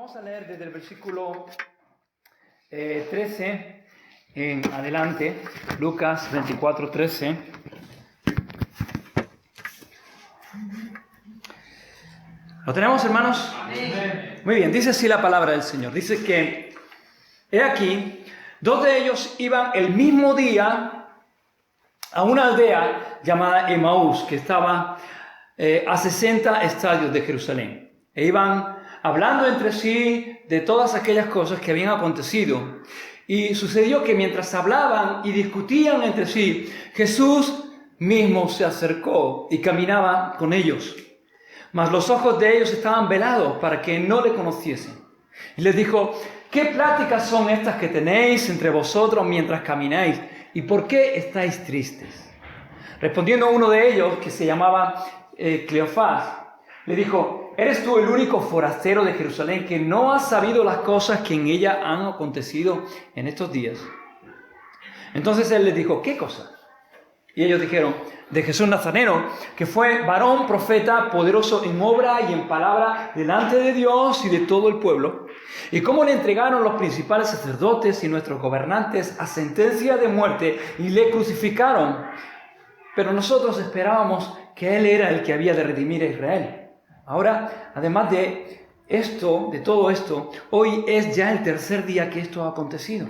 Vamos a leer desde el versículo 13 en adelante, Lucas 24, 13. ¿Lo tenemos, hermanos? Amén. Muy bien, dice así la palabra del Señor. Dice que, he aquí, dos de ellos iban el mismo día a una aldea llamada Emaús, que estaba a 60 estadios de Jerusalén. E iban hablando entre sí de todas aquellas cosas que habían acontecido. Y sucedió que mientras hablaban y discutían entre sí, Jesús mismo se acercó y caminaba con ellos. Mas los ojos de ellos estaban velados para que no le conociesen. Y les dijo: ¿qué pláticas son estas que tenéis entre vosotros mientras camináis? ¿Y por qué estáis tristes? Respondiendo uno de ellos, que se llamaba Cleofás, le dijo: ¿eres tú el único forastero de Jerusalén que no has sabido las cosas que en ella han acontecido en estos días? Entonces él les dijo: ¿qué cosas? Y ellos dijeron: de Jesús Nazareno, que fue varón profeta, poderoso en obra y en palabra delante de Dios y de todo el pueblo, y cómo le entregaron los principales sacerdotes y nuestros gobernantes a sentencia de muerte y le crucificaron. Pero nosotros esperábamos que él era el que había de redimir a Israel. Ahora, además de esto, de todo esto, hoy es ya el tercer día que esto ha acontecido.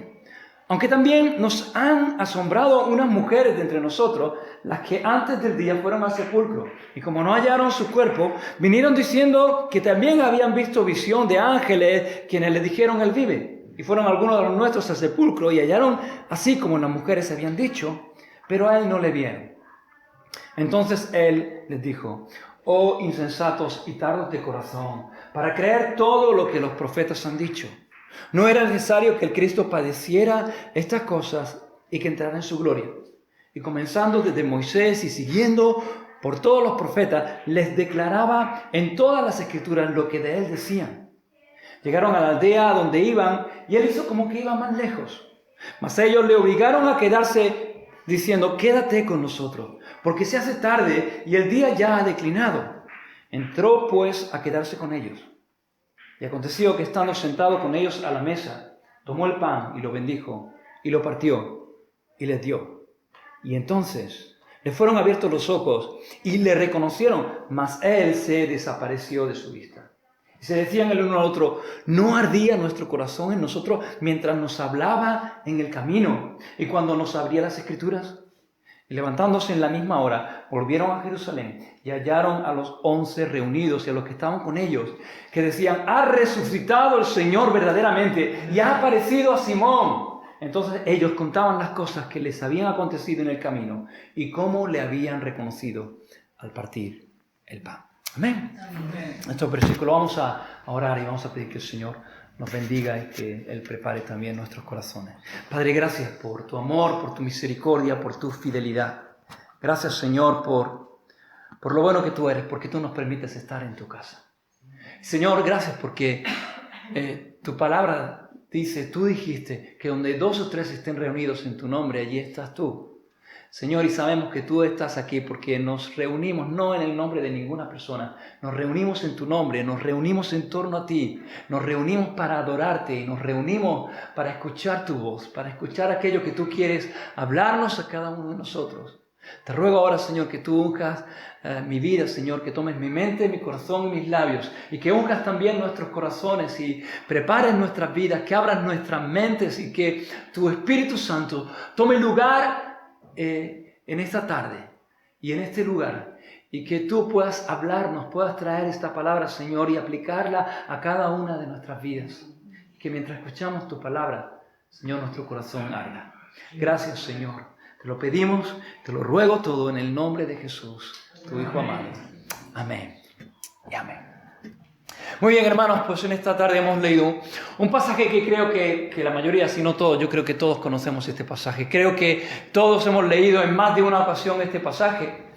Aunque también nos han asombrado unas mujeres de entre nosotros, las que antes del día fueron al sepulcro. Y como no hallaron su cuerpo, vinieron diciendo que también habían visto visión de ángeles, quienes les dijeron: él vive. Y fueron algunos de los nuestros al sepulcro y hallaron así como las mujeres habían dicho, pero a él no le vieron. Entonces él les dijo: oh insensatos y tardos de corazón, para creer todo lo que los profetas han dicho. ¿No era necesario que el Cristo padeciera estas cosas y que entrara en su gloria? Y comenzando desde Moisés y siguiendo por todos los profetas, les declaraba en todas las escrituras lo que de él decían. Llegaron a la aldea donde iban y él hizo como que iba más lejos. Mas ellos le obligaron a quedarse diciendo: quédate con nosotros, porque se hace tarde y el día ya ha declinado. Entró pues a quedarse con ellos. Y aconteció que estando sentado con ellos a la mesa, tomó el pan y lo bendijo, y lo partió, y les dio. Y entonces le fueron abiertos los ojos, y le reconocieron, mas él se desapareció de su vista. Y se decían el uno al otro: ¿no ardía nuestro corazón en nosotros mientras nos hablaba en el camino, y cuando nos abría las Escrituras? Y levantándose en la misma hora, volvieron a Jerusalén y hallaron a los 11 reunidos y a los que estaban con ellos, que decían: ha resucitado el Señor verdaderamente y ha aparecido a Simón. Entonces ellos contaban las cosas que les habían acontecido en el camino y cómo le habían reconocido al partir el pan. Amén. Amén. Estos versículos vamos a orar y vamos a pedir que el Señor nos bendiga y que Él prepare también nuestros corazones. Padre, gracias por tu amor, por tu misericordia, por tu fidelidad. Gracias, Señor, por lo bueno que tú eres, porque tú nos permites estar en tu casa. Señor, gracias porque tu palabra dice, tú dijiste que donde 2 o 3 estén reunidos en tu nombre, allí estás tú. Señor, y sabemos que tú estás aquí porque nos reunimos no en el nombre de ninguna persona, nos reunimos en tu nombre, nos reunimos en torno a ti, nos reunimos para adorarte y nos reunimos para escuchar tu voz, para escuchar aquello que tú quieres hablarnos a cada uno de nosotros. Te ruego ahora, Señor, que tú unjas mi vida, Señor, que tomes mi mente, mi corazón y mis labios y que unjas también nuestros corazones y prepares nuestras vidas, que abras nuestras mentes y que tu Espíritu Santo tome lugar en esta tarde y en este lugar, y que tú puedas hablarnos, puedas traer esta palabra, Señor, y aplicarla a cada una de nuestras vidas, y que mientras escuchamos tu palabra, Señor, nuestro corazón arda. Gracias, Señor, te lo pedimos, te lo ruego todo en el nombre de Jesús, tu Hijo amado. Amén y amén. Muy bien, hermanos, pues en esta tarde hemos leído un pasaje que creo que la mayoría, si no todos, yo creo que todos conocemos este pasaje. Creo que todos hemos leído en más de una ocasión este pasaje.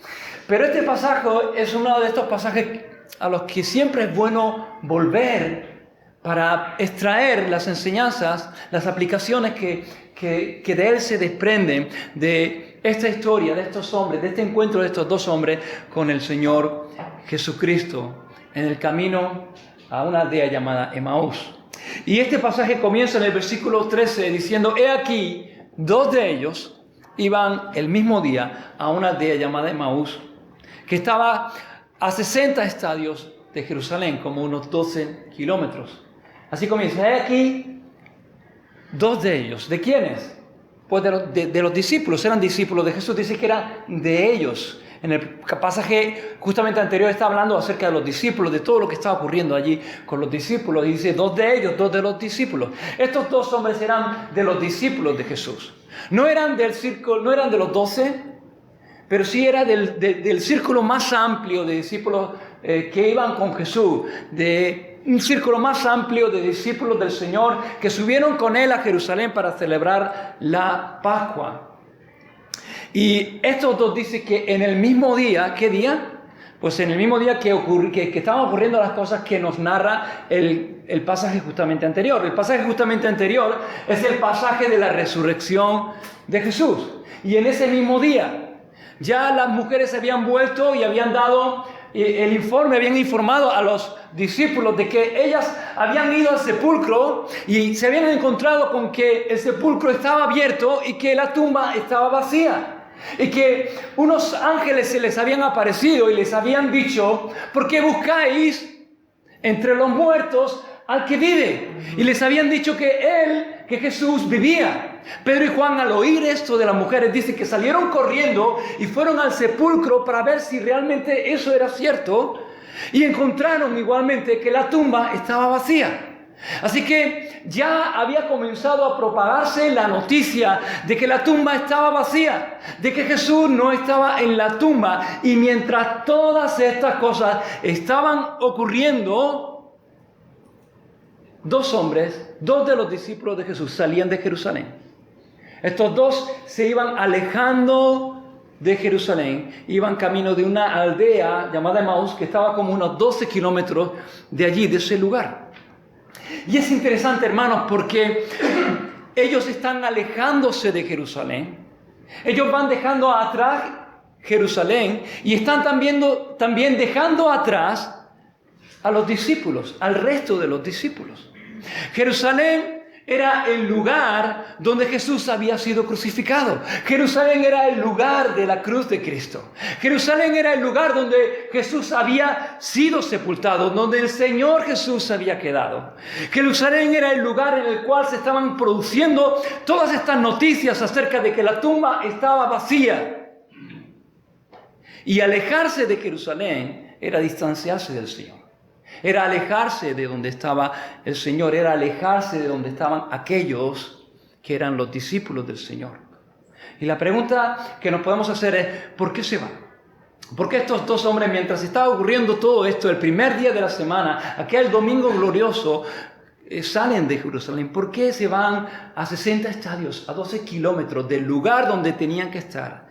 Pero este pasaje es uno de estos pasajes a los que siempre es bueno volver para extraer las enseñanzas, las aplicaciones que de él se desprenden, de esta historia, de estos hombres, de este encuentro de estos dos hombres con el Señor Jesucristo en el camino a una aldea llamada Emaús. Y este pasaje comienza en el versículo 13 diciendo, he aquí, 2 de ellos iban el mismo día a una aldea llamada Emaús, que estaba a 60 estadios de Jerusalén, como unos 12 kilómetros. Así comienza, he aquí, 2 de ellos. ¿De quiénes? Pues de los discípulos, eran discípulos de Jesús, dice que eran de ellos. En el pasaje justamente anterior está hablando acerca de los discípulos, de todo lo que estaba ocurriendo allí con los discípulos. Y dice, 2 de ellos, 2 de los discípulos. Estos 2 hombres eran de los discípulos de Jesús. No eran del círculo, no eran de los 12, pero sí era del círculo más amplio de discípulos que iban con Jesús, de un círculo más amplio de discípulos del Señor que subieron con Él a Jerusalén para celebrar la Pascua. Y estos 2 dicen que en el mismo día, ¿qué día? Pues en el mismo día que estaban ocurriendo las cosas que nos narra el pasaje justamente anterior. El pasaje justamente anterior es el pasaje de la resurrección de Jesús. Y en ese mismo día ya las mujeres se habían vuelto y habían dado el informe, habían informado a los discípulos de que ellas habían ido al sepulcro y se habían encontrado con que el sepulcro estaba abierto y que la tumba estaba vacía. Y que unos ángeles se les habían aparecido y les habían dicho, ¿por qué buscáis entre los muertos al que vive? Y les habían dicho que Jesús vivía. Pedro y Juan, al oír esto de las mujeres, dice que salieron corriendo y fueron al sepulcro para ver si realmente eso era cierto. Y encontraron igualmente que la tumba estaba vacía. Así que ya había comenzado a propagarse la noticia de que la tumba estaba vacía, de que Jesús no estaba en la tumba. Y mientras todas estas cosas estaban ocurriendo, 2 hombres, 2 de los discípulos de Jesús salían de Jerusalén. Estos 2 se iban alejando de Jerusalén, iban camino de una aldea llamada Emaús, que estaba como unos 12 kilómetros de allí, de ese lugar. Y es interesante, hermanos, porque ellos están alejándose de Jerusalén. Ellos van dejando atrás Jerusalén y están también dejando atrás a los discípulos, al resto de los discípulos. Jerusalén era el lugar donde Jesús había sido crucificado. Jerusalén era el lugar de la cruz de Cristo. Jerusalén era el lugar donde Jesús había sido sepultado, donde el Señor Jesús había quedado. Jerusalén era el lugar en el cual se estaban produciendo todas estas noticias acerca de que la tumba estaba vacía. Y alejarse de Jerusalén era distanciarse del Señor. Era alejarse de donde estaba el Señor, era alejarse de donde estaban aquellos que eran los discípulos del Señor. Y la pregunta que nos podemos hacer es, ¿por qué se van? ¿Por qué estos 2 hombres, mientras estaba ocurriendo todo esto, el primer día de la semana, aquel domingo glorioso, salen de Jerusalén? ¿Por qué se van a 60 estadios, a 12 kilómetros del lugar donde tenían que estar?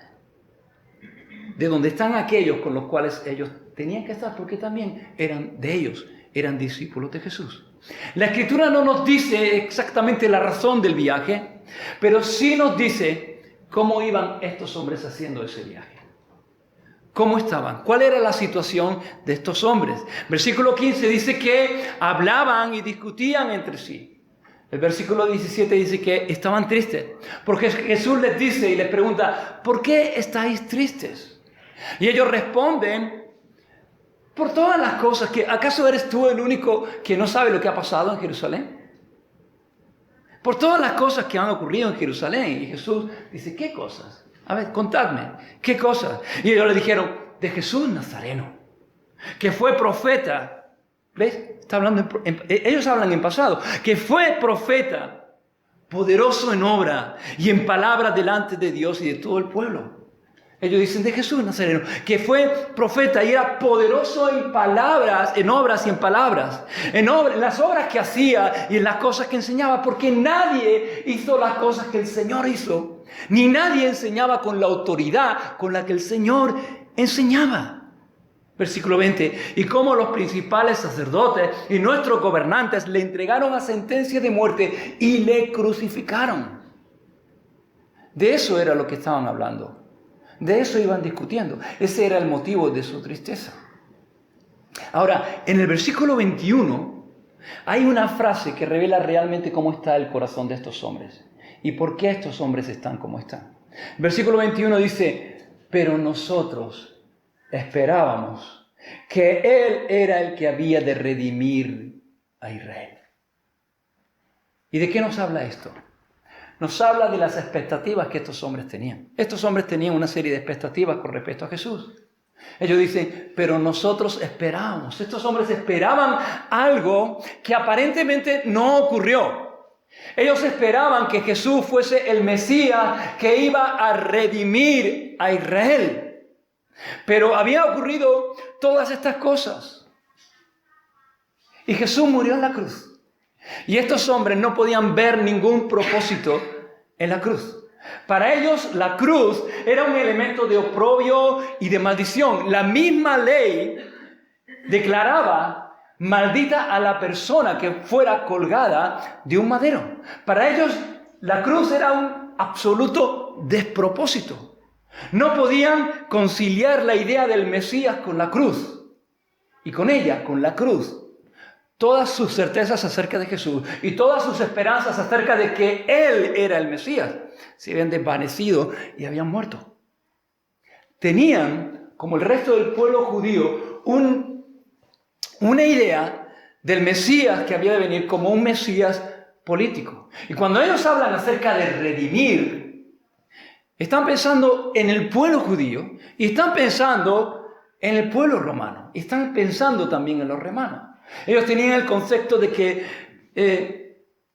De donde están aquellos con los cuales ellos tenían que estar, porque también eran de ellos, eran discípulos de Jesús. La Escritura no nos dice exactamente la razón del viaje, pero sí nos dice cómo iban estos hombres haciendo ese viaje. ¿Cómo estaban? ¿Cuál era la situación de estos hombres? Versículo 15 dice que hablaban y discutían entre sí. El versículo 17 dice que estaban tristes, porque Jesús les dice y les pregunta, ¿por qué estáis tristes? Y ellos responden, por todas las cosas que... ¿Acaso eres tú el único que no sabe lo que ha pasado en Jerusalén? Por todas las cosas que han ocurrido en Jerusalén. Y Jesús dice, ¿qué cosas? A ver, contadme, ¿qué cosas? Y ellos le dijeron, de Jesús Nazareno, que fue profeta. ¿Ves? Ellos hablan en pasado. Que fue profeta, poderoso en obra y en palabra delante de Dios y de todo el pueblo. Ellos dicen de Jesús Nazareno, que fue profeta y era poderoso en palabras, en obras y en palabras, en las obras que hacía y en las cosas que enseñaba, porque nadie hizo las cosas que el Señor hizo, ni nadie enseñaba con la autoridad con la que el Señor enseñaba. Versículo 20, y como los principales sacerdotes y nuestros gobernantes le entregaron a sentencia de muerte y le crucificaron. De eso era lo que estaban hablando. De eso iban discutiendo. Ese era el motivo de su tristeza. Ahora, en el versículo 21 hay una frase que revela realmente cómo está el corazón de estos hombres y por qué estos hombres están como están. Versículo 21 dice, pero nosotros esperábamos que Él era el que había de redimir a Israel. ¿Y de qué nos habla esto? Nos habla de las expectativas que estos hombres tenían. Estos hombres tenían una serie de expectativas con respecto a Jesús. Ellos dicen, pero nosotros esperábamos. Estos hombres esperaban algo que aparentemente no ocurrió. Ellos esperaban que Jesús fuese el Mesías que iba a redimir a Israel. Pero había ocurrido todas estas cosas. Y Jesús murió en la cruz. Y estos hombres no podían ver ningún propósito en la cruz. Para ellos la cruz era un elemento de oprobio y de maldición. La misma ley declaraba maldita a la persona que fuera colgada de un madero. Para ellos la cruz era un absoluto despropósito. No podían conciliar la idea del Mesías con la cruz. Y con ella, con la cruz, todas sus certezas acerca de Jesús y todas sus esperanzas acerca de que Él era el Mesías se habían desvanecido y habían muerto. Tenían, como el resto del pueblo judío, una idea del Mesías que había de venir como un Mesías político. Y cuando ellos hablan acerca de redimir, están pensando en el pueblo judío y están pensando en el pueblo romano. Y están pensando también en los romanos. Ellos tenían el concepto de que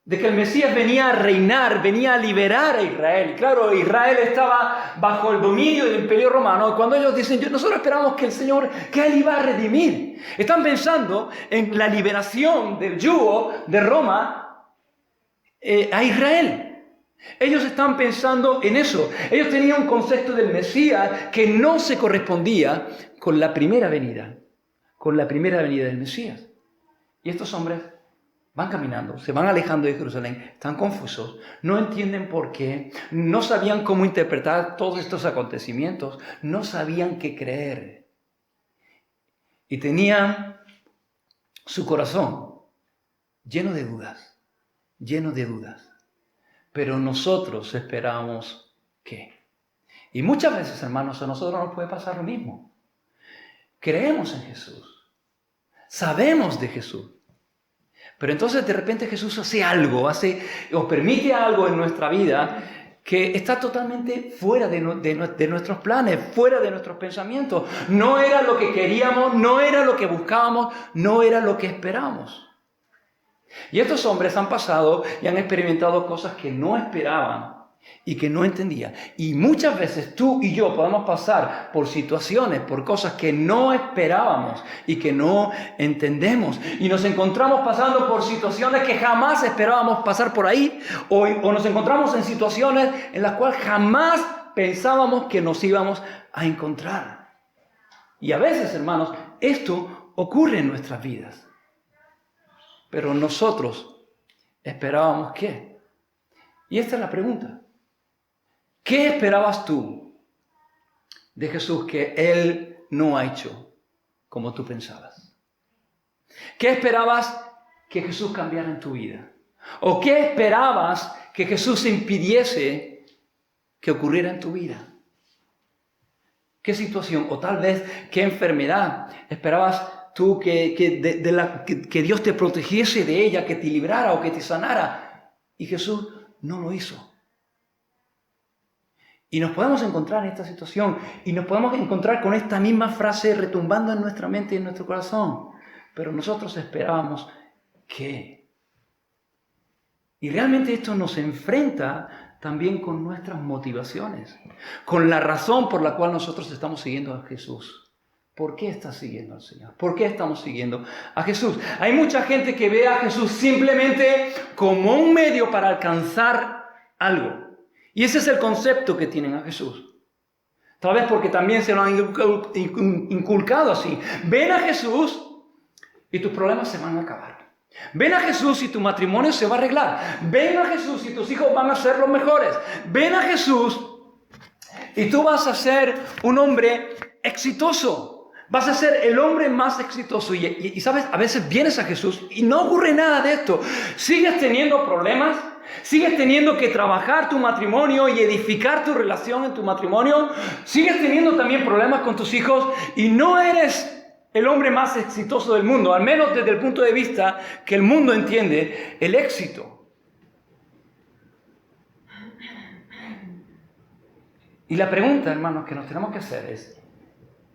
el Mesías venía a reinar, venía a liberar a Israel. Y claro, Israel estaba bajo el dominio del Imperio Romano. Y cuando ellos dicen, nosotros esperamos que el Señor, que Él iba a redimir. Están pensando en la liberación del yugo de Roma a Israel. Ellos están pensando en eso. Ellos tenían un concepto del Mesías que no se correspondía con la primera venida del Mesías. Y estos hombres van caminando, se van alejando de Jerusalén, están confusos, no entienden por qué, no sabían cómo interpretar todos estos acontecimientos, no sabían qué creer. Y tenían su corazón lleno de dudas. Pero nosotros esperamos ¿qué? Y muchas veces, hermanos, a nosotros nos puede pasar lo mismo. Creemos en Jesús. Sabemos de Jesús. Pero entonces de repente Jesús hace algo, o permite algo en nuestra vida que está totalmente fuera de nuestros planes, fuera de nuestros pensamientos. No era lo que queríamos, no era lo que buscábamos, no era lo que esperábamos. Y estos hombres han pasado y han experimentado cosas que no esperaban y que no entendían. Y muchas veces tú y yo podemos pasar por situaciones, por cosas que no esperábamos y que no entendemos. Y nos encontramos pasando por situaciones que jamás esperábamos pasar por ahí. O nos encontramos en situaciones en las cuales jamás pensábamos que nos íbamos a encontrar. Y a veces, hermanos, esto ocurre en nuestras vidas. Pero nosotros esperábamos ¿qué? Y esta es la pregunta. ¿Qué esperabas tú de Jesús que Él no ha hecho como tú pensabas? ¿Qué esperabas que Jesús cambiara en tu vida? ¿O qué esperabas que Jesús impidiese que ocurriera en tu vida? ¿Qué situación o tal vez qué enfermedad esperabas tú que Dios te protegiese de ella, que te librara o que te sanara? Y Jesús no lo hizo. Y nos podemos encontrar en esta situación y nos podemos encontrar con esta misma frase retumbando en nuestra mente y en nuestro corazón. Pero nosotros esperábamos ¿qué? Y realmente esto nos enfrenta también con nuestras motivaciones, con la razón por la cual nosotros estamos siguiendo a Jesús. ¿Por qué estás siguiendo al Señor? ¿Por qué estamos siguiendo a Jesús? Hay mucha gente que ve a Jesús simplemente como un medio para alcanzar algo. Y ese es el concepto que tienen a Jesús. Tal vez porque también se lo han inculcado así. Ven a Jesús y tus problemas se van a acabar. Ven a Jesús y tu matrimonio se va a arreglar. Ven a Jesús y tus hijos van a ser los mejores. Ven a Jesús y tú vas a ser un hombre exitoso. Vas a ser el hombre más exitoso. Y sabes, a veces vienes a Jesús y no ocurre nada de esto. Sigues teniendo problemas, sigues teniendo que trabajar tu matrimonio y edificar tu relación en tu matrimonio. Sigues teniendo también problemas con tus hijos y no eres el hombre más exitoso del mundo, al menos desde el punto de vista que el mundo entiende el éxito. Y la pregunta, hermanos, que nos tenemos que hacer es,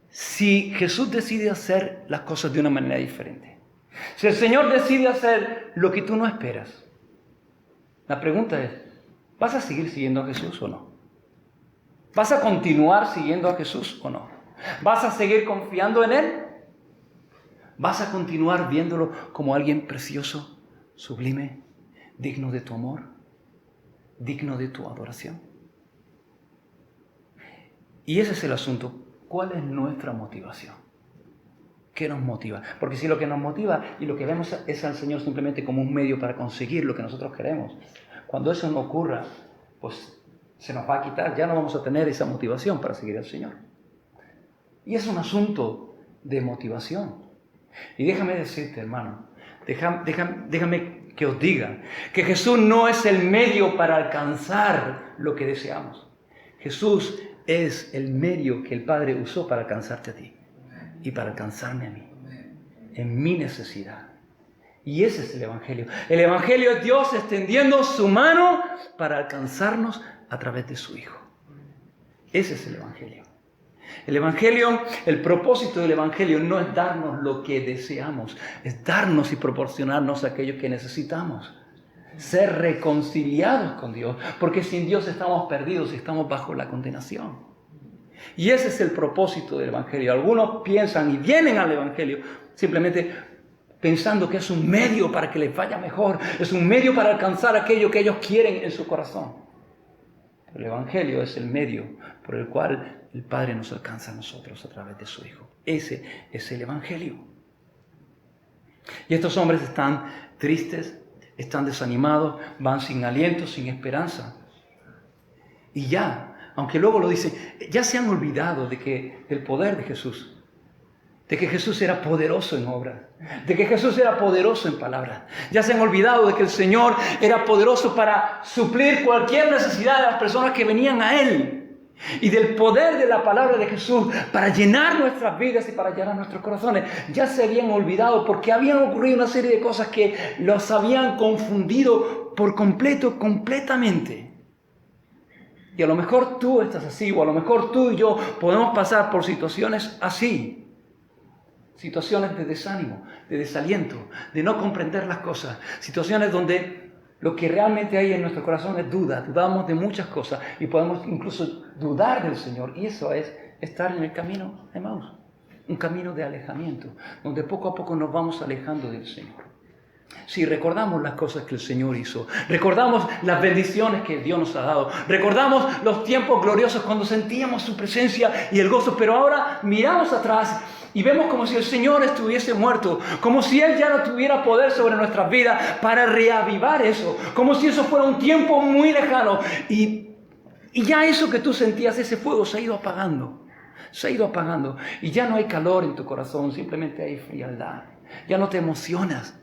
si Jesús decide hacer las cosas de una manera diferente, si el Señor decide hacer lo que tú no esperas, la pregunta es, ¿vas a seguir siguiendo a Jesús o no? ¿Vas a continuar siguiendo a Jesús o no? ¿Vas a seguir confiando en Él? ¿Vas a continuar viéndolo como alguien precioso, sublime, digno de tu amor, digno de tu adoración? Y ese es el asunto. ¿Cuál es nuestra motivación? ¿Qué nos motiva? Porque si lo que nos motiva y lo que vemos es al Señor simplemente como un medio para conseguir lo que nosotros queremos, cuando eso no ocurra, pues se nos va a quitar, ya no vamos a tener esa motivación para seguir al Señor. Y es un asunto de motivación. Y déjame decirte, hermano, déjame que os diga que Jesús no es el medio para alcanzar lo que deseamos. Jesús es el medio que el Padre usó para alcanzarte a ti y para alcanzarme a mí, en mi necesidad. Y ese es el Evangelio. El Evangelio es Dios extendiendo su mano para alcanzarnos a través de su Hijo. Ese es el Evangelio. El Evangelio, el propósito del Evangelio no es darnos lo que deseamos, es darnos y proporcionarnos aquello que necesitamos. Ser reconciliados con Dios, porque sin Dios estamos perdidos y estamos bajo la condenación. Y ese es el propósito del Evangelio. Algunos piensan y vienen al Evangelio simplemente pensando que es un medio para que les vaya mejor, es un medio para alcanzar aquello que ellos quieren en su corazón. Pero el Evangelio es el medio por el cual el Padre nos alcanza a nosotros a través de su Hijo. Ese es el Evangelio. Y estos hombres están tristes, están desanimados, van sin aliento, sin esperanza. Y ya, aunque luego lo dicen, ya se han olvidado del poder de Jesús. De que Jesús era poderoso en obras. De que Jesús era poderoso en palabras. Ya se han olvidado de que el Señor era poderoso para suplir cualquier necesidad de las personas que venían a Él. Y del poder de la palabra de Jesús para llenar nuestras vidas y para llenar nuestros corazones. Ya se habían olvidado porque habían ocurrido una serie de cosas que los habían confundido por completo, completamente. Y a lo mejor tú estás así, o a lo mejor tú y yo podemos pasar por situaciones así. Situaciones de desánimo, de desaliento, de no comprender las cosas. Situaciones donde lo que realmente hay en nuestro corazón es duda. Dudamos de muchas cosas y podemos incluso dudar del Señor. Y eso es estar en el camino de Emaús. Un camino de alejamiento, donde poco a poco nos vamos alejando del Señor. Si recordamos las cosas que el Señor hizo, recordamos las bendiciones que Dios nos ha dado, recordamos los tiempos gloriosos cuando sentíamos su presencia y el gozo, pero ahora miramos atrás y vemos como si el Señor estuviese muerto, como si Él ya no tuviera poder sobre nuestras vidas para reavivar eso, como si eso fuera un tiempo muy lejano y ya eso que tú sentías, ese fuego se ha ido apagando, y ya no hay calor en tu corazón, simplemente hay frialdad, ya no te emocionas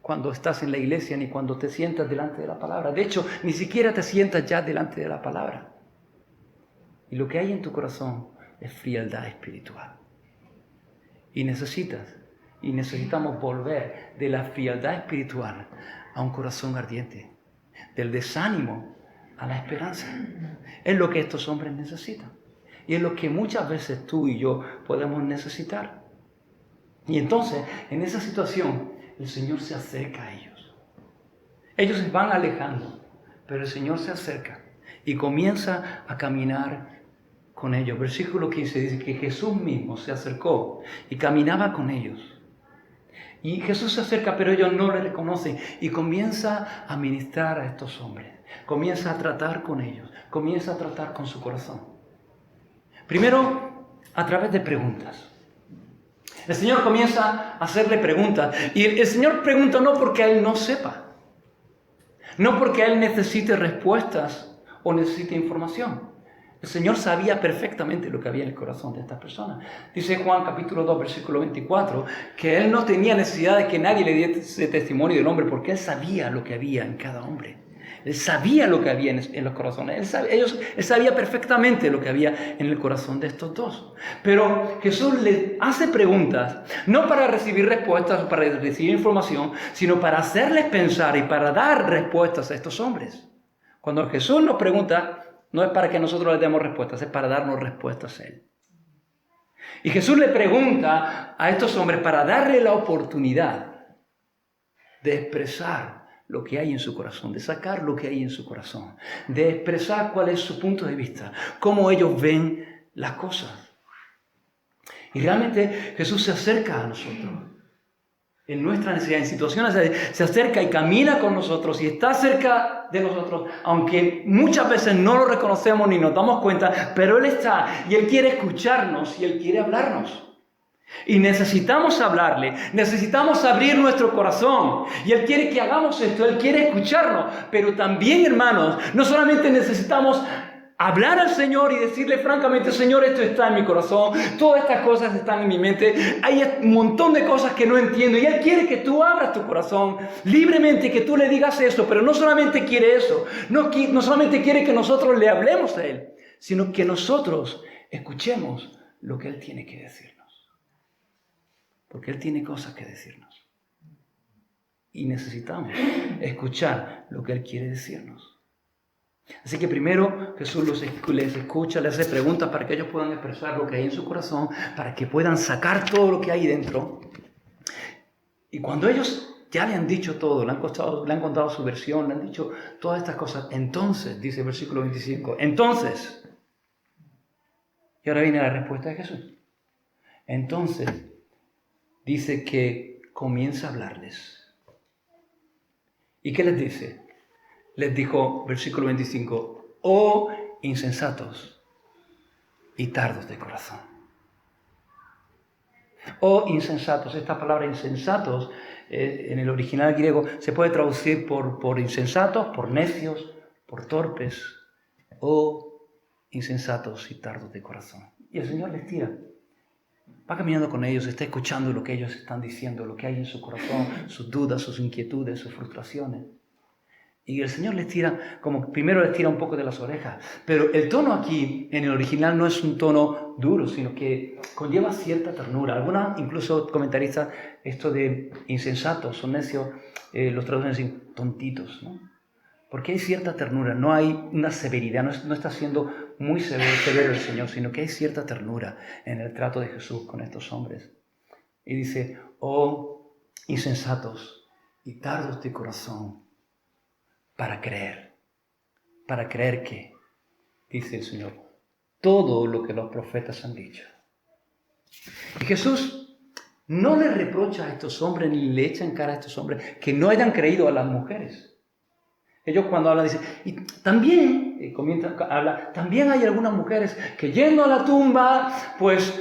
cuando estás en la iglesia ni cuando te sientas delante de la palabra. De hecho, ni siquiera te sientas ya delante de la palabra. Y lo que hay en tu corazón es frialdad espiritual. Y necesitamos volver de la frialdad espiritual a un corazón ardiente, del desánimo a la esperanza. Es lo que estos hombres necesitan. Y es lo que muchas veces tú y yo podemos necesitar. Y entonces, en esa situación, el Señor se acerca a ellos. Ellos se van alejando, pero el Señor se acerca y comienza a caminar con ellos. Versículo 15 dice que Jesús mismo se acercó y caminaba con ellos. Y Jesús se acerca, pero ellos no le reconocen y comienza a ministrar a estos hombres. Comienza a tratar con ellos, comienza a tratar con su corazón. Primero, a través de preguntas. El Señor comienza a hacerle preguntas. Y el Señor pregunta no porque Él no sepa. No porque Él necesite respuestas o necesite información. El Señor sabía perfectamente lo que había en el corazón de estas personas. Dice Juan capítulo 2, versículo 24, que Él no tenía necesidad de que nadie le diese testimonio del hombre, porque Él sabía lo que había en cada hombre. Él sabía lo que había en los corazones. Él sabía perfectamente lo que había en el corazón de estos dos. Pero Jesús les hace preguntas, no para recibir respuestas o para recibir información, sino para hacerles pensar y para dar respuestas a estos hombres. Cuando Jesús nos pregunta, no es para que nosotros le demos respuestas, es para darnos respuestas a Él. Y Jesús le pregunta a estos hombres para darle la oportunidad de expresar lo que hay en su corazón, de sacar lo que hay en su corazón, de expresar cuál es su punto de vista, cómo ellos ven las cosas. Y realmente Jesús se acerca a nosotros. En nuestra necesidad, en situaciones, se acerca y camina con nosotros y está cerca de nosotros, aunque muchas veces no lo reconocemos ni nos damos cuenta, pero Él está y Él quiere escucharnos y Él quiere hablarnos. Y necesitamos hablarle, necesitamos abrir nuestro corazón. Y Él quiere que hagamos esto, Él quiere escucharnos. Pero también, hermanos, no solamente necesitamos hablar al Señor y decirle francamente, Señor, esto está en mi corazón, todas estas cosas están en mi mente, hay un montón de cosas que no entiendo y Él quiere que tú abras tu corazón libremente y que tú le digas eso, pero no solamente quiere eso, no solamente quiere que nosotros le hablemos a Él, sino que nosotros escuchemos lo que Él tiene que decirnos, porque Él tiene cosas que decirnos y necesitamos escuchar lo que Él quiere decirnos. Así que primero Jesús les escucha, les hace preguntas para que ellos puedan expresar lo que hay en su corazón, para que puedan sacar todo lo que hay dentro. Y cuando ellos ya le han dicho todo, le han contado su versión, le han dicho todas estas cosas, entonces, dice el versículo 25, entonces, y ahora viene la respuesta de Jesús. Entonces, dice que comienza a hablarles. ¿Y qué les dice? Les dijo, versículo 25, oh insensatos y tardos de corazón. Oh insensatos, esta palabra insensatos en el original griego se puede traducir por insensatos, por necios, por torpes. Oh insensatos y tardos de corazón. Y el Señor les tira. Va caminando con ellos, está escuchando lo que ellos están diciendo, lo que hay en su corazón, sus dudas, sus inquietudes, sus frustraciones. Y el Señor les tira, como primero les tira un poco de las orejas. Pero el tono aquí, en el original, no es un tono duro, sino que conlleva cierta ternura. Algunos, incluso comentaristas, esto de insensatos o necios, los traducen así, tontitos, ¿no? Porque hay cierta ternura, no hay una severidad, no está siendo muy severo el Señor, sino que hay cierta ternura en el trato de Jesús con estos hombres. Y dice, oh insensatos y tardos de corazón, para creer que, dice el Señor, todo lo que los profetas han dicho. Y Jesús no le reprocha a estos hombres ni le echa en cara a estos hombres que no hayan creído a las mujeres. Ellos cuando hablan dicen, y también, también hay algunas mujeres que yendo a la tumba, pues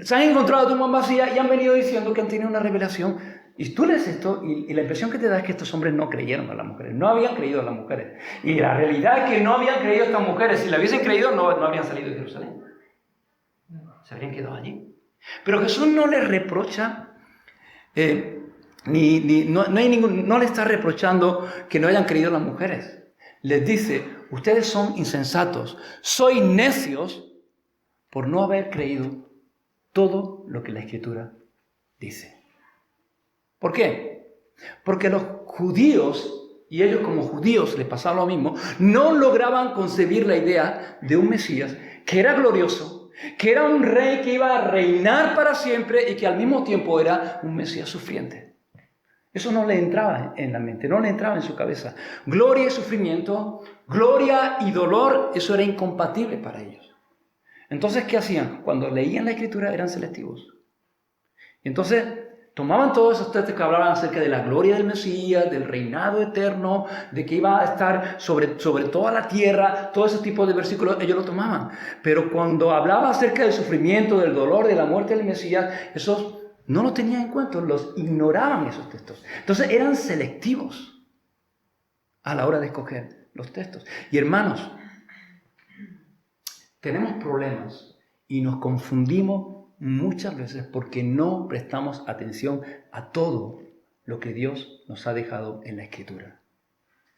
se han encontrado la tumba vacía y han venido diciendo que han tenido una revelación. Y tú lees esto y la impresión que te da es que estos hombres no creyeron a las mujeres, no habían creído a las mujeres. Y la realidad es que no habían creído a estas mujeres. Si la hubiesen creído, no habrían salido de Jerusalén. Se habrían quedado allí. Pero Jesús no les reprocha, no le está reprochando que no hayan creído a las mujeres. Les dice, ustedes son insensatos, sois necios por no haber creído todo lo que la Escritura dice. ¿Por qué? Porque los judíos, y ellos como judíos les pasaba lo mismo, no lograban concebir la idea de un Mesías que era glorioso, que era un rey que iba a reinar para siempre y que al mismo tiempo era un Mesías sufriente. Eso no le entraba en la mente, no le entraba en su cabeza. Gloria y sufrimiento, gloria y dolor, eso era incompatible para ellos. Entonces, ¿qué hacían? Cuando leían la Escritura eran selectivos. Entonces, tomaban todos esos textos que hablaban acerca de la gloria del Mesías, del reinado eterno, de que iba a estar sobre toda la tierra, todo ese tipo de versículos, ellos lo tomaban. Pero cuando hablaba acerca del sufrimiento, del dolor, de la muerte del Mesías, esos no lo tenían en cuenta, los ignoraban esos textos. Entonces eran selectivos a la hora de escoger los textos. Y hermanos, tenemos problemas y nos confundimos muchas veces porque no prestamos atención a todo lo que Dios nos ha dejado en la Escritura.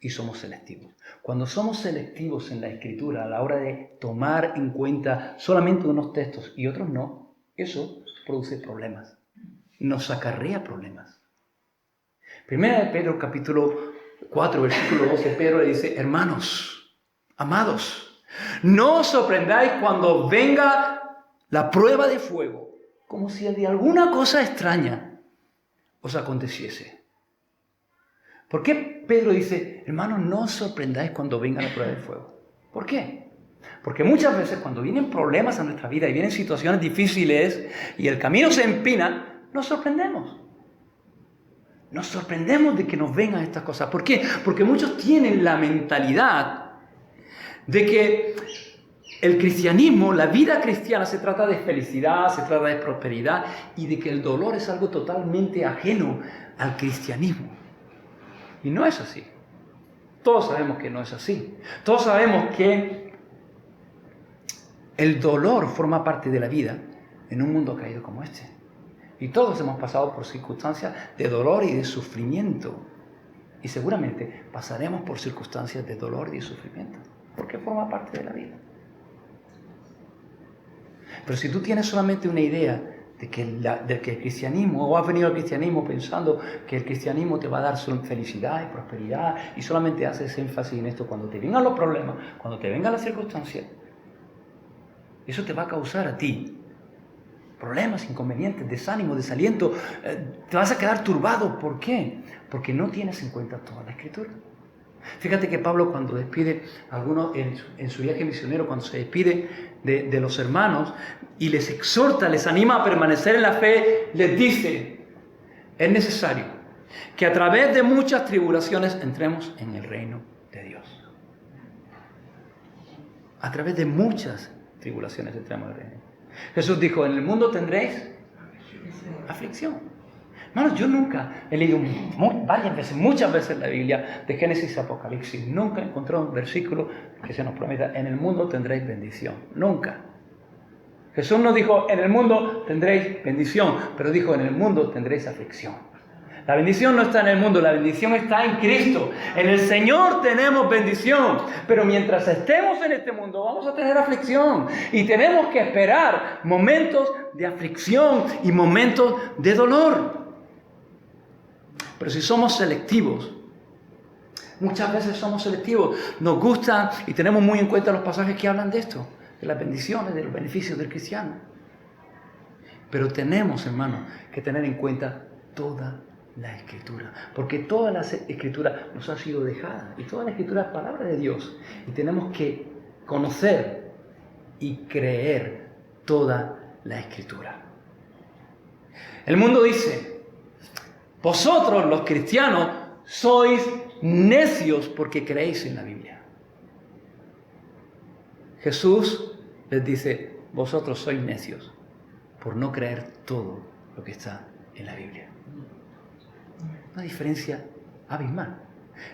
Y somos selectivos. Cuando somos selectivos en la Escritura a la hora de tomar en cuenta solamente unos textos y otros no, eso produce problemas. Nos acarrea problemas. Primera de Pedro, capítulo 4, versículo 12, Pedro le dice: hermanos, amados, no os sorprendáis cuando venga la prueba de fuego, como si de alguna cosa extraña os aconteciese. ¿Por qué Pedro dice: hermanos, no os sorprendáis cuando venga la prueba de fuego? ¿Por qué? Porque muchas veces cuando vienen problemas a nuestra vida y vienen situaciones difíciles y el camino se empina, nos sorprendemos. Nos sorprendemos de que nos vengan estas cosas. ¿Por qué? Porque muchos tienen la mentalidad de que el cristianismo, la vida cristiana, se trata de felicidad, se trata de prosperidad y de que el dolor es algo totalmente ajeno al cristianismo. Y no es así. Todos sabemos que no es así. Todos sabemos que el dolor forma parte de la vida en un mundo caído como este. Y todos hemos pasado por circunstancias de dolor y de sufrimiento. Y seguramente pasaremos por circunstancias de dolor y de sufrimiento. Porque forma parte de la vida. Pero si tú tienes solamente una idea de que el cristianismo, o has venido al cristianismo pensando que el cristianismo te va a dar felicidad y prosperidad, y solamente haces énfasis en esto cuando te vengan los problemas, cuando te vengan las circunstancias, eso te va a causar a ti problemas, inconvenientes, desánimo, desaliento. Te vas a quedar turbado. ¿Por qué? Porque no tienes en cuenta toda la Escritura. Fíjate que Pablo, cuando despide a algunos en su viaje misionero, cuando se despide de los hermanos y les exhorta, les anima a permanecer en la fe, les dice: es necesario que a través de muchas tribulaciones entremos en el reino de Dios. A través de muchas tribulaciones entremos en el reino. Jesús dijo: en el mundo tendréis aflicción. Hermanos, yo nunca he leído muchas veces la Biblia, de Génesis a Apocalipsis. Nunca he encontrado un versículo que se nos prometa: en el mundo tendréis bendición. Nunca. Jesús no dijo: en el mundo tendréis bendición, pero dijo: en el mundo tendréis aflicción. La bendición no está en el mundo, la bendición está en Cristo. En el Señor tenemos bendición. Pero mientras estemos en este mundo vamos a tener aflicción. Y tenemos que esperar momentos de aflicción y momentos de dolor. Pero si somos selectivos, muchas veces somos selectivos, nos gusta y tenemos muy en cuenta los pasajes que hablan de esto, de las bendiciones, de los beneficios del cristiano. Pero tenemos, hermanos, que tener en cuenta toda la Escritura, porque toda la Escritura nos ha sido dejada y toda la Escritura es palabra de Dios y tenemos que conocer y creer toda la Escritura. El mundo dice: vosotros los cristianos sois necios porque creéis en la Biblia. Jesús les dice: vosotros sois necios por no creer todo lo que está en la Biblia. Una diferencia abismal.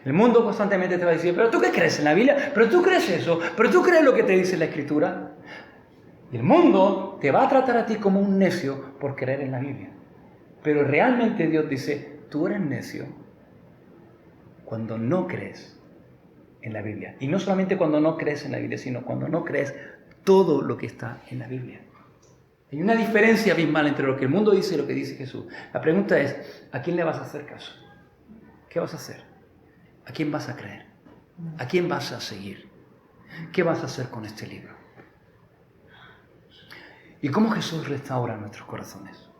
El mundo constantemente te va a decir: ¿pero tú qué crees en la Biblia? ¿Pero tú crees eso? ¿Pero tú crees lo que te dice la Escritura? Y el mundo te va a tratar a ti como un necio por creer en la Biblia. Pero realmente Dios dice: tú eres necio cuando no crees en la Biblia. Y no solamente cuando no crees en la Biblia, sino cuando no crees todo lo que está en la Biblia. Hay una diferencia abismal entre lo que el mundo dice y lo que dice Jesús. La pregunta es: ¿a quién le vas a hacer caso? ¿Qué vas a hacer? ¿A quién vas a creer? ¿A quién vas a seguir? ¿Qué vas a hacer con este libro? ¿Y cómo Jesús restaura nuestros corazones?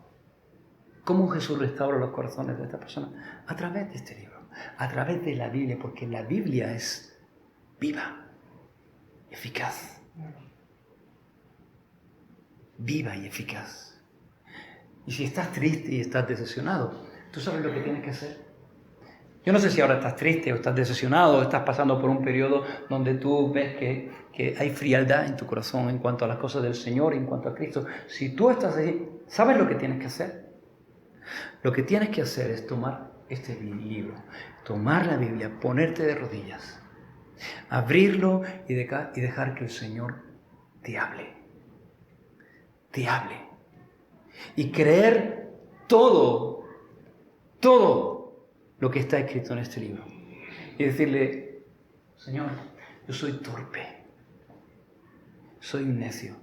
¿Cómo Jesús restaura los corazones de esta persona? A través de este libro, a través de la Biblia, porque la Biblia es viva, eficaz. Viva y eficaz. Y si estás triste y estás decepcionado, ¿tú sabes lo que tienes que hacer? Yo no sé si ahora estás triste o estás decepcionado o estás pasando por un periodo donde tú ves que hay frialdad en tu corazón en cuanto a las cosas del Señor, en cuanto a Cristo. Si tú estás ahí, ¿sabes lo que tienes que hacer? Lo que tienes que hacer es tomar este libro, tomar la Biblia, ponerte de rodillas, abrirlo y dejar que el Señor te hable. Te hable. Y creer todo lo que está escrito en este libro. Y decirle, Señor, yo soy torpe. Soy un necio.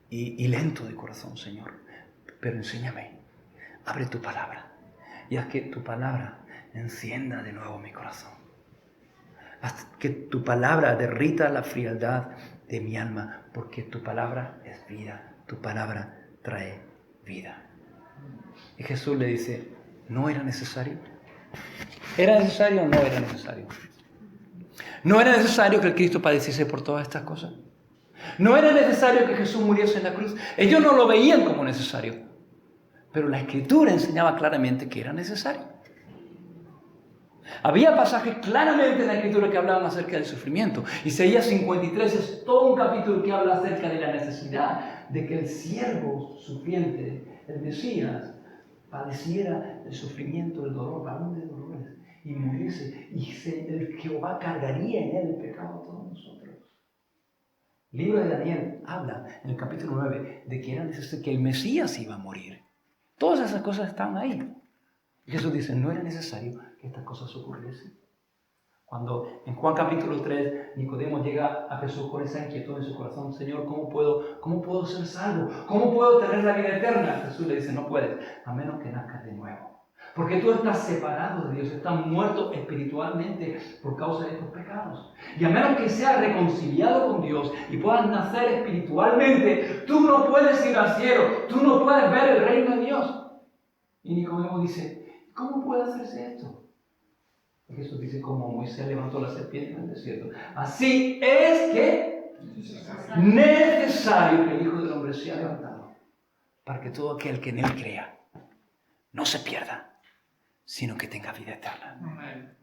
Y lento de corazón, Señor. Pero enséñame. Abre tu palabra. Y haz que tu palabra encienda de nuevo mi corazón. Haz que tu palabra derrita la frialdad de mi alma. Porque tu palabra es vida. Tu palabra trae vida. Y Jesús le dice, ¿no era necesario? ¿Era necesario o no era necesario? ¿No era necesario que el Cristo padeciese por todas estas cosas? ¿No era necesario que Jesús muriese en la cruz? Ellos no lo veían como necesario. Pero la Escritura enseñaba claramente que era necesario. Había pasajes claramente en la Escritura que hablaban acerca del sufrimiento. Isaías 53 es todo un capítulo que habla acerca de la necesidad de que el siervo sufriente, el Mesías, padeciera el sufrimiento, el dolor, aún de dolores, y muriese, y el Jehová cargaría en él el pecado de todos nosotros. El libro de Daniel habla en el capítulo 9 de que era necesario que el Mesías iba a morir. Todas esas cosas estaban ahí. Y Jesús dice, no era necesario que estas cosas ocurriesen. Cuando en Juan capítulo 3 Nicodemo llega a Jesús con esa inquietud en su corazón, Señor, ¿cómo puedo ser salvo? ¿Cómo puedo tener la vida eterna? Jesús le dice, no puedes, a menos que nazcas de nuevo. Porque tú estás separado de Dios, estás muerto espiritualmente por causa de tus pecados. Y a menos que seas reconciliado con Dios y puedas nacer espiritualmente, tú no puedes ir al cielo, tú no puedes ver el reino de Dios. Y Nicodemo dice, ¿cómo puede hacerse esto? Y Jesús dice, como Moisés levantó la serpiente en el desierto. Así es que necesario que el Hijo del Hombre sea levantado, para que todo aquel que en él crea no se pierda, sino que tenga vida eterna. Amén.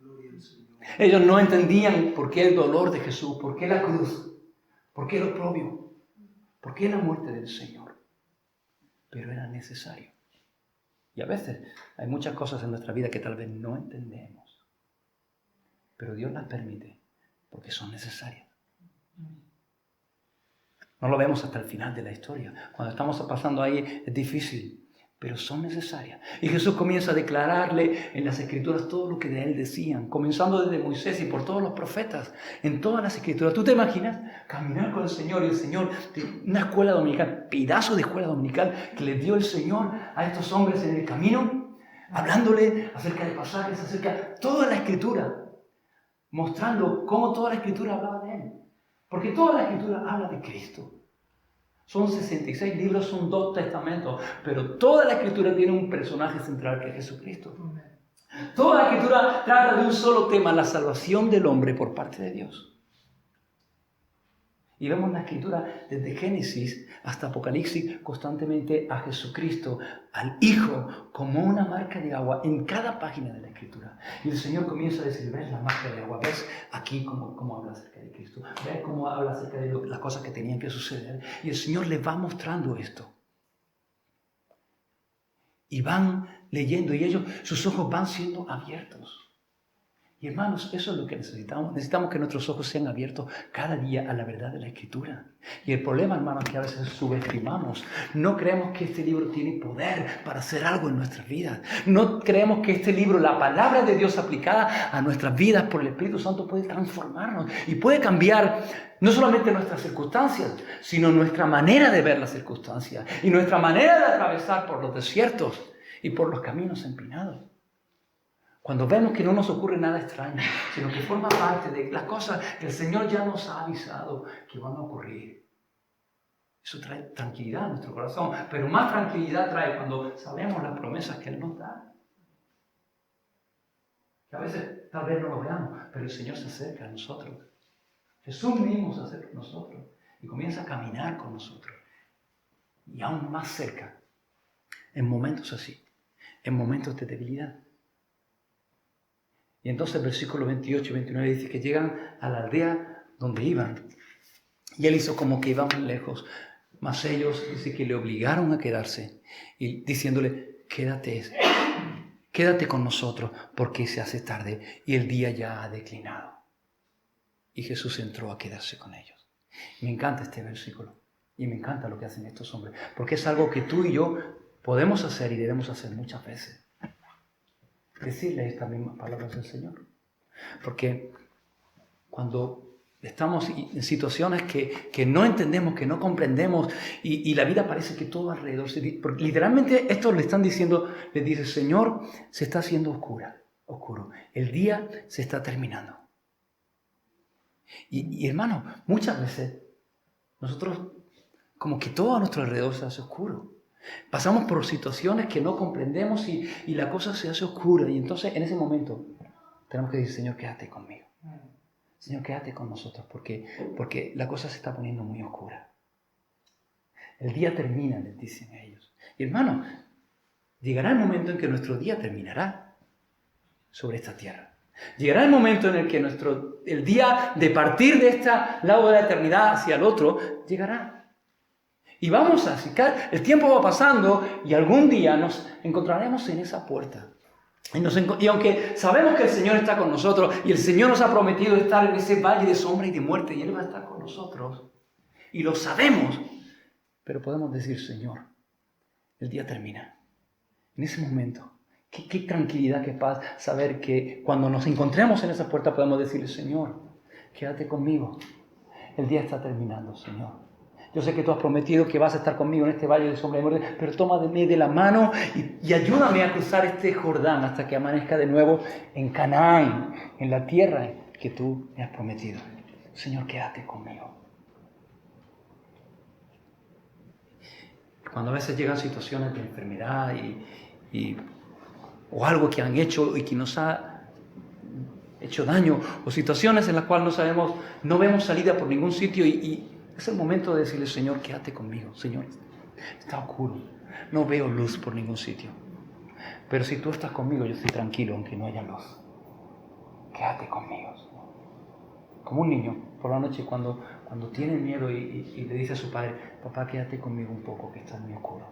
Ellos no entendían por qué el dolor de Jesús, por qué la cruz, por qué el oprobio, por qué la muerte del Señor. Pero era necesario. Y a veces hay muchas cosas en nuestra vida que tal vez no entendemos. Pero Dios las permite porque son necesarias. No lo vemos hasta el final de la historia. Cuando estamos pasando ahí es difícil, pero son necesarias. Y Jesús comienza a declararle en las Escrituras todo lo que de Él decían, comenzando desde Moisés y por todos los profetas, en todas las Escrituras. ¿Tú te imaginas caminar con el Señor y el Señor, una escuela dominical, pedazo de escuela dominical que le dio el Señor a estos hombres en el camino, hablándole acerca de pasajes, acerca de toda la Escritura, mostrando cómo toda la Escritura hablaba de Él? Porque toda la Escritura habla de Cristo. Son 66 libros, son 2 testamentos, pero toda la Escritura tiene un personaje central que es Jesucristo. Toda la Escritura trata de un solo tema, la salvación del hombre por parte de Dios. Y vemos la Escritura desde Génesis hasta Apocalipsis constantemente a Jesucristo, al Hijo, como una marca de agua en cada página de la Escritura. Y el Señor comienza a decir, ¿ves la marca de agua? ¿Ves aquí cómo habla acerca de Cristo? ¿Ves cómo habla acerca de las cosas que tenían que suceder? Y el Señor les va mostrando esto. Y van leyendo y ellos, sus ojos van siendo abiertos. Y hermanos, eso es lo que necesitamos. Necesitamos que nuestros ojos sean abiertos cada día a la verdad de la Escritura. Y el problema, hermanos, es que a veces subestimamos. No creemos que este libro tiene poder para hacer algo en nuestras vidas. No creemos que este libro, la palabra de Dios aplicada a nuestras vidas por el Espíritu Santo, puede transformarnos y puede cambiar no solamente nuestras circunstancias, sino nuestra manera de ver las circunstancias y nuestra manera de atravesar por los desiertos y por los caminos empinados. Cuando vemos que no nos ocurre nada extraño, sino que forma parte de las cosas que el Señor ya nos ha avisado que van a ocurrir. Eso trae tranquilidad a nuestro corazón, pero más tranquilidad trae cuando sabemos las promesas que Él nos da. Que a veces tal vez no lo veamos, pero el Señor se acerca a nosotros. Jesús mismo se acerca a nosotros y comienza a caminar con nosotros. Y aún más cerca, en momentos así, en momentos de debilidad. Y entonces el versículo 28 y 29 dice que llegan a la aldea donde iban. Y él hizo como que iban muy lejos. Mas ellos dice que le obligaron a quedarse. Y diciéndole, quédate con nosotros porque se hace tarde y el día ya ha declinado. Y Jesús entró a quedarse con ellos. Me encanta este versículo y me encanta lo que hacen estos hombres, porque es algo que tú y yo podemos hacer y debemos hacer muchas veces. Decirle estas mismas palabras al Señor. Porque cuando estamos en situaciones que no entendemos, que no comprendemos y la vida parece que todo alrededor porque literalmente esto le están diciendo, le dice, Señor, se está haciendo oscuro. El día se está terminando. Y hermano, muchas veces nosotros como que todo a nuestro alrededor se hace oscuro. Pasamos por situaciones que no comprendemos y la cosa se hace oscura. Y entonces en ese momento tenemos que decir, Señor, quédate conmigo. Señor, quédate con nosotros porque la cosa se está poniendo muy oscura. El día termina, les dicen ellos. Y hermano, llegará el momento en que nuestro día terminará sobre esta tierra. Llegará el momento en el que el día de partir de este lado de la eternidad hacia el otro llegará. Y vamos a ficar, el tiempo va pasando y algún día nos encontraremos en esa puerta. Y aunque sabemos que el Señor está con nosotros y el Señor nos ha prometido estar en ese valle de sombra y de muerte y Él va a estar con nosotros y lo sabemos, pero podemos decir, Señor, el día termina. En ese momento, qué tranquilidad, qué paz saber que cuando nos encontremos en esa puerta podemos decirle, Señor, quédate conmigo. El día está terminando, Señor. Yo sé que tú has prometido que vas a estar conmigo en este valle de sombra y muerte, pero tómame de la mano y ayúdame a cruzar este Jordán hasta que amanezca de nuevo en Canaán, en la tierra que tú me has prometido. Señor, quédate conmigo. Cuando a veces llegan situaciones de enfermedad o algo que han hecho y que nos ha hecho daño, o situaciones en las cuales no vemos salida por ningún sitio y es el momento de decirle, Señor, quédate conmigo. Señor, está oscuro. No veo luz por ningún sitio. Pero si tú estás conmigo, yo estoy tranquilo aunque no haya luz. Quédate conmigo, Señor. Como un niño, por la noche, cuando tiene miedo y le dice a su padre, papá, quédate conmigo un poco, que está muy oscuro.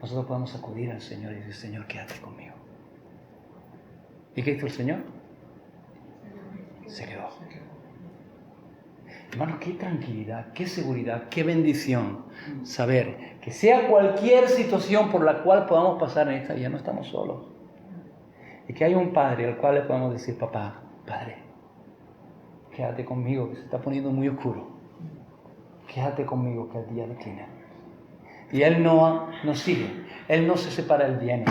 Nosotros podemos acudir al Señor y decir, Señor, quédate conmigo. ¿Y qué hizo el Señor? Se quedó. Hermanos, qué tranquilidad, qué seguridad, qué bendición saber que sea cualquier situación por la cual podamos pasar en esta vida, no estamos solos. Y que hay un Padre al cual le podemos decir, papá, Padre, quédate conmigo, que se está poniendo muy oscuro. Quédate conmigo, que el día declina. Y Él nos sigue, Él no se separa, Él viene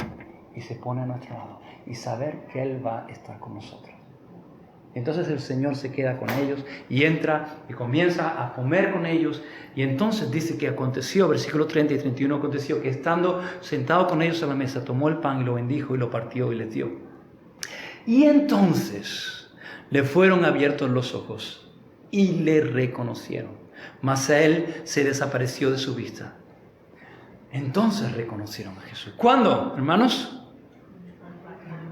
y se pone a nuestro lado. Y saber que Él va a estar con nosotros. Entonces el Señor se queda con ellos y entra y comienza a comer con ellos. Y entonces dice que aconteció, versículos 30 y 31, aconteció que estando sentado con ellos a la mesa, tomó el pan y lo bendijo y lo partió y les dio. Y entonces le fueron abiertos los ojos y le reconocieron. Mas a él se desapareció de su vista. Entonces reconocieron a Jesús. ¿Cuándo, hermanos?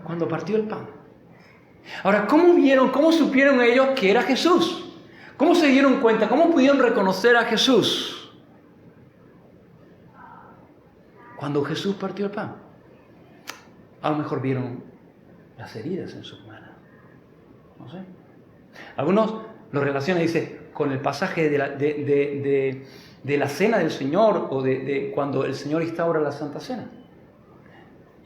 Cuando partió el pan. Ahora, ¿cómo supieron ellos que era Jesús? ¿Cómo se dieron cuenta? ¿Cómo pudieron reconocer a Jesús? Cuando Jesús partió el pan. A lo mejor vieron las heridas en sus manos. No sé. Algunos lo relacionan, dice, con el pasaje de la cena del Señor o de cuando el Señor instaura la Santa Cena.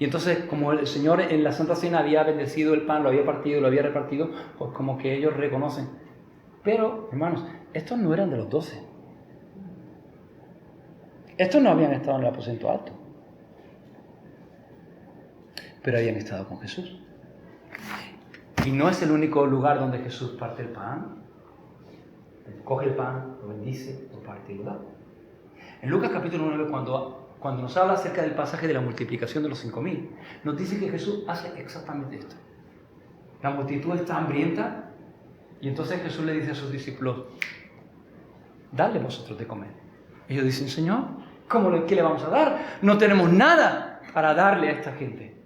Y entonces, como el Señor en la Santa Cena había bendecido el pan, lo había partido, lo había repartido, pues como que ellos reconocen. Pero, hermanos, estos no eran de los 12. Estos no habían estado en el aposento alto. Pero habían estado con Jesús. Y no es el único lugar donde Jesús parte el pan. Coge el pan, lo bendice, lo parte y lo da. En Lucas capítulo 9, cuando nos habla acerca del pasaje de la multiplicación de los 5.000, nos dice que Jesús hace exactamente esto. La multitud está hambrienta y entonces Jesús le dice a sus discípulos, dadle vosotros de comer. Ellos dicen, Señor, ¿qué le vamos a dar? No tenemos nada para darle a esta gente.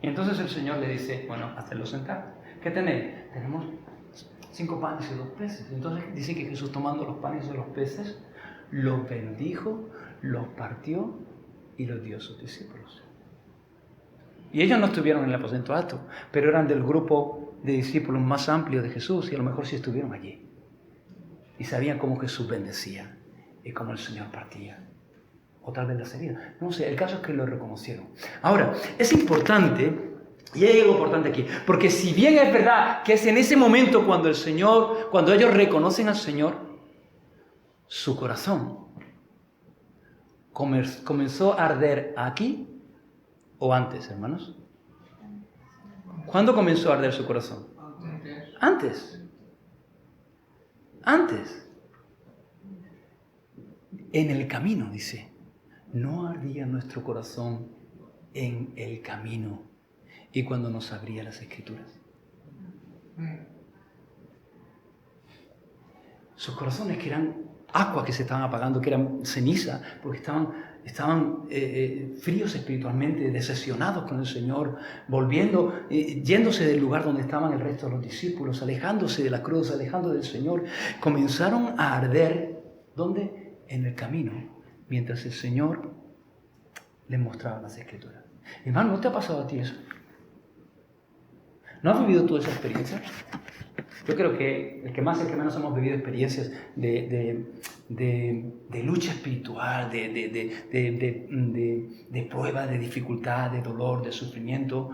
Y entonces el Señor le dice, bueno, hacedlo sentar. ¿Qué tenéis? Tenemos 5 panes y 2 peces. Entonces dice que Jesús, tomando los panes y los peces, los bendijo, los partió y los dio a sus discípulos. Y ellos no estuvieron en el aposento alto, pero eran del grupo de discípulos más amplio de Jesús y a lo mejor sí estuvieron allí. y sabían cómo Jesús bendecía y cómo el Señor partía. O tal vez las heridas. No sé, el caso es que lo reconocieron. Ahora, es importante, y hay algo importante aquí, porque si bien es verdad que es en ese momento cuando cuando ellos reconocen al Señor, su corazón comenzó a arder aquí o antes, hermanos. ¿Cuándo comenzó a arder su corazón? Antes. En el camino, dice. No ardía nuestro corazón en el camino y cuando nos abría las Escrituras. Sus corazones, que eran aguas que se estaban apagando, que eran ceniza, porque estaban fríos espiritualmente, decepcionados con el Señor, volviendo, yéndose del lugar donde estaban el resto de los discípulos, alejándose de la cruz, alejándose del Señor, comenzaron a arder, ¿dónde? En el camino, mientras el Señor les mostraba las Escrituras. Hermano, ¿no te ha pasado a ti eso? ¿No has vivido tú esa experiencia? Yo creo que el que menos hemos vivido experiencias de lucha espiritual, de prueba, de dificultad, de dolor, de sufrimiento,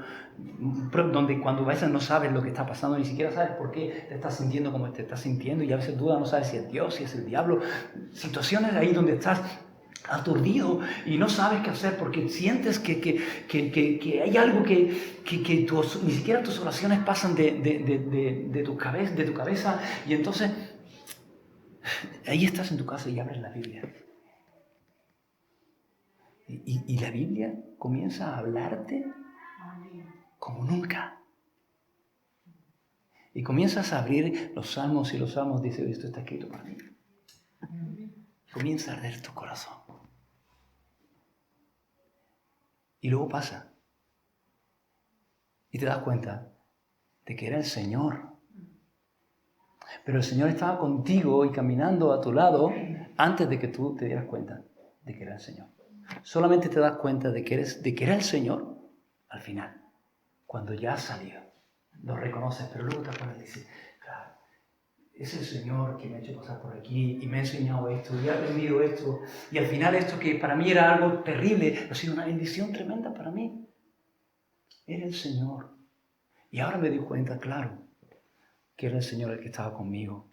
donde cuando a veces no sabes lo que está pasando, ni siquiera sabes por qué te estás sintiendo como te estás sintiendo, y a veces dudas, no sabes si es Dios, si es el diablo. Situaciones ahí donde estás aturdido y no sabes qué hacer porque sientes que hay algo que ni siquiera tus oraciones pasan de tu cabeza, y entonces ahí estás en tu casa y abres la Biblia y la Biblia comienza a hablarte como nunca, y comienzas a abrir los salmos y los salmos dice: esto está escrito para mí. Comienza a arder tu corazón. Y luego pasa. Y te das cuenta de que era el Señor. Pero el Señor estaba contigo y caminando a tu lado antes de que tú te dieras cuenta de que era el Señor. Solamente te das cuenta de que era el Señor al final. Cuando ya has salido. Lo reconoces, pero luego te acuerdas y dices: claro, es el Señor que me ha hecho pasar por aquí y me ha enseñado esto y he aprendido esto. Y al final esto que para mí era algo terrible, ha sido una bendición tremenda para mí. Era el Señor. Y ahora me di cuenta, claro, que era el Señor el que estaba conmigo.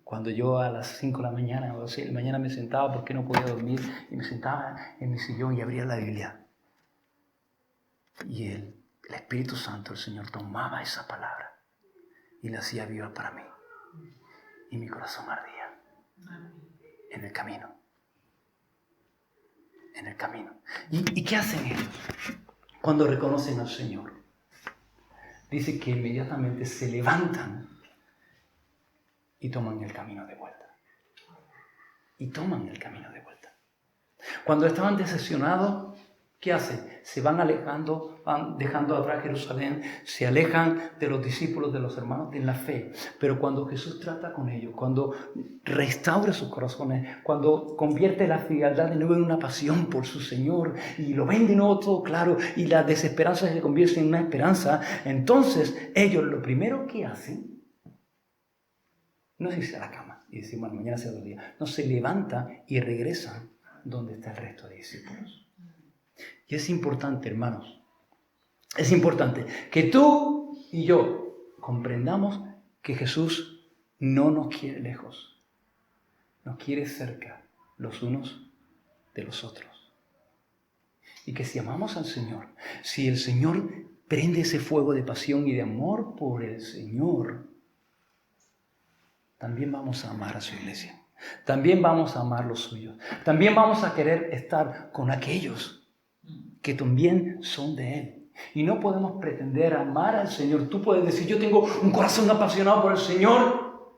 Cuando yo a las 5 de la mañana o 6 de la mañana me sentaba porque no podía dormir y me sentaba en mi sillón y abría la Biblia. Y el Espíritu Santo, el Señor, tomaba esa palabra y la hacía viva para mí. Y mi corazón ardía. En el camino. En el camino. ¿Y qué hacen ellos cuando reconocen al Señor? Dice que inmediatamente se levantan y toman el camino de vuelta. Cuando estaban decepcionados, ¿qué hacen? Se van alejando, van dejando atrás Jerusalén, se alejan de los discípulos, de los hermanos en la fe. Pero cuando Jesús trata con ellos, cuando restaura sus corazones, cuando convierte la frialdad de nuevo en una pasión por su Señor y lo ven de nuevo todo claro y la desesperanza se convierte en una esperanza, entonces ellos lo primero que hacen no es irse a la cama y decir: bueno, mañana será otro día. No, se levantan y regresan donde está el resto de discípulos. Y es importante, hermanos, es importante que tú y yo comprendamos que Jesús no nos quiere lejos, nos quiere cerca los unos de los otros. Y que si amamos al Señor, si el Señor prende ese fuego de pasión y de amor por el Señor, también vamos a amar a su iglesia. También vamos a amar los suyos. También vamos a querer estar con aquellos que también son de Él. Y no podemos pretender amar al Señor. Tú puedes decir: yo tengo un corazón apasionado por el Señor.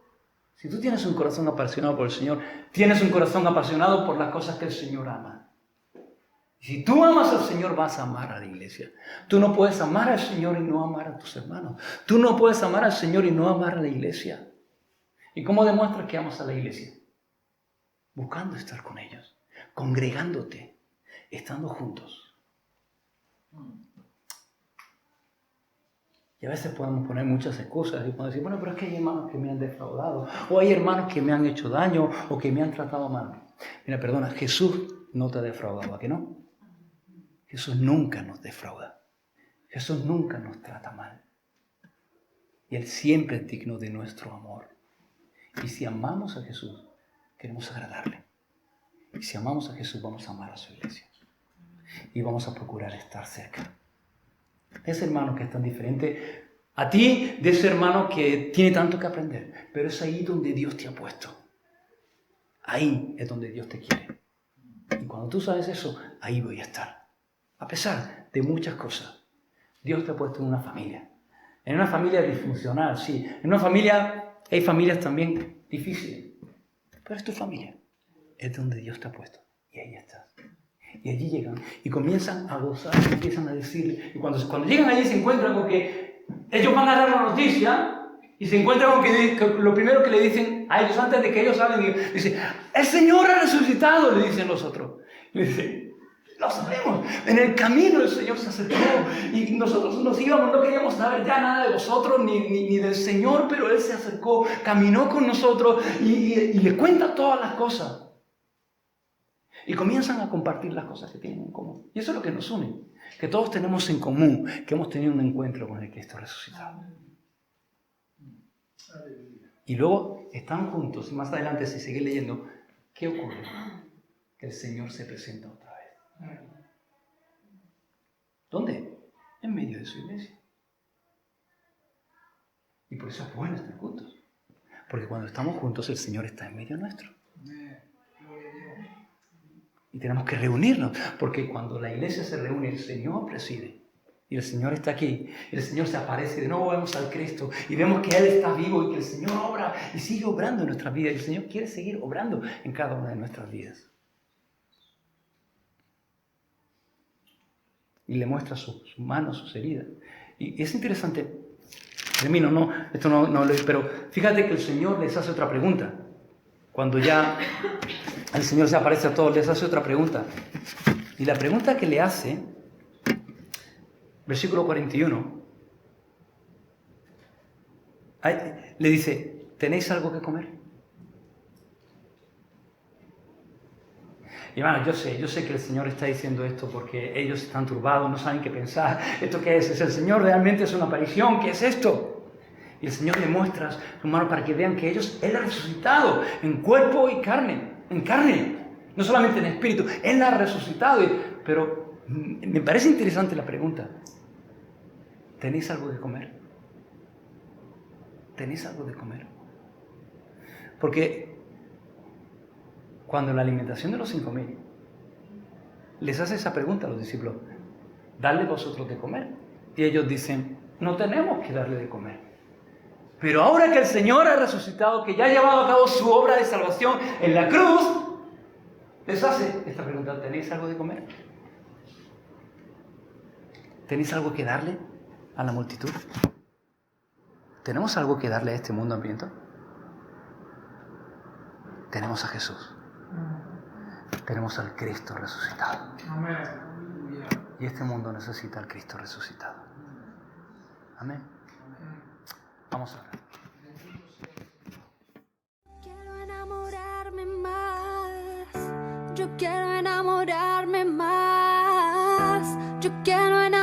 Si tú tienes un corazón apasionado por el Señor, tienes un corazón apasionado por las cosas que el Señor ama. Si tú amas al Señor, vas a amar a la iglesia. Tú no puedes amar al Señor y no amar a tus hermanos. Tú no puedes amar al Señor y no amar a la iglesia. ¿Y cómo demuestras que amas a la iglesia? Buscando estar con ellos, congregándote, estando juntos. Y a veces podemos poner muchas excusas y podemos decir, bueno, pero es que hay hermanos que me han defraudado, o hay hermanos que me han hecho daño, o que me han tratado mal. Mira, perdona, Jesús no te ha defraudado, ¿a que no? Jesús nunca nos defrauda. Jesús nunca nos trata mal. Y Él siempre es digno de nuestro amor. Y si amamos a Jesús, queremos agradarle. Y si amamos a Jesús, vamos a amar a su iglesia. Y vamos a procurar estar cerca. Ese hermano que es tan diferente a ti, de ese hermano que tiene tanto que aprender. Pero es ahí donde Dios te ha puesto. Ahí es donde Dios te quiere. Y cuando tú sabes eso, ahí voy a estar. A pesar de muchas cosas, Dios te ha puesto en una familia. En una familia disfuncional, sí. En una familia, hay familias también difíciles. Pero es tu familia. Es donde Dios te ha puesto. Y ahí estás. Y allí llegan y comienzan a gozar, y empiezan a decirle. Y cuando llegan allí se encuentran con que ellos van a dar la noticia y se encuentran con que lo primero que le dicen a ellos antes de que ellos hablen, dicen, el Señor ha resucitado, le dicen los otros. Le dicen, lo sabemos, en el camino el Señor se acercó y nosotros nos íbamos, no queríamos saber ya nada de vosotros ni del Señor, pero Él se acercó, caminó con nosotros y le cuenta todas las cosas. Y comienzan a compartir las cosas que tienen en común. Y eso es lo que nos une. Que todos tenemos en común que hemos tenido un encuentro con el Cristo resucitado. Y luego están juntos. Y más adelante, si seguís leyendo, ¿qué ocurre? Que el Señor se presenta otra vez. ¿Dónde? En medio de su iglesia. Y por eso es bueno estar juntos. Porque cuando estamos juntos, el Señor está en medio nuestro. Y tenemos que reunirnos, porque cuando la iglesia se reúne, el Señor preside. Y el Señor está aquí. Y el Señor se aparece. De nuevo vemos al Cristo. Y vemos que Él está vivo y que el Señor obra y sigue obrando en nuestras vidas. Y el Señor quiere seguir obrando en cada una de nuestras vidas. Y le muestra sus manos, sus heridas. Y es interesante. Termino, pero fíjate que el Señor les hace otra pregunta. Cuando ya el Señor se aparece a todos, les hace otra pregunta. Y la pregunta que le hace, versículo 41, le dice, ¿tenéis algo que comer? Y hermano, yo sé que el Señor está diciendo esto porque ellos están turbados, no saben qué pensar. ¿Esto qué es? ¿Es el Señor? ¿Realmente es una aparición? ¿Qué es esto? Y el Señor le muestra, hermano, para que vean que Él ha resucitado en cuerpo y carne, no solamente en espíritu, Él ha resucitado. Pero me parece interesante la pregunta. ¿Tenéis algo de comer? ¿Tenéis algo de comer? Porque cuando la alimentación de los 5.000 les hace esa pregunta a los discípulos, dadle vosotros de comer. Y ellos dicen, no tenemos que darle de comer. Pero ahora que el Señor ha resucitado, que ya ha llevado a cabo su obra de salvación en la cruz, les hace esta pregunta, ¿tenéis algo de comer? ¿Tenéis algo que darle a la multitud? ¿Tenemos algo que darle a este mundo hambriento? Tenemos a Jesús. Tenemos al Cristo resucitado. Y este mundo necesita al Cristo resucitado. Amén. Vamos a orar. Quiero enamorarme más. Yo quiero enamorarme más. Yo quiero enamorarme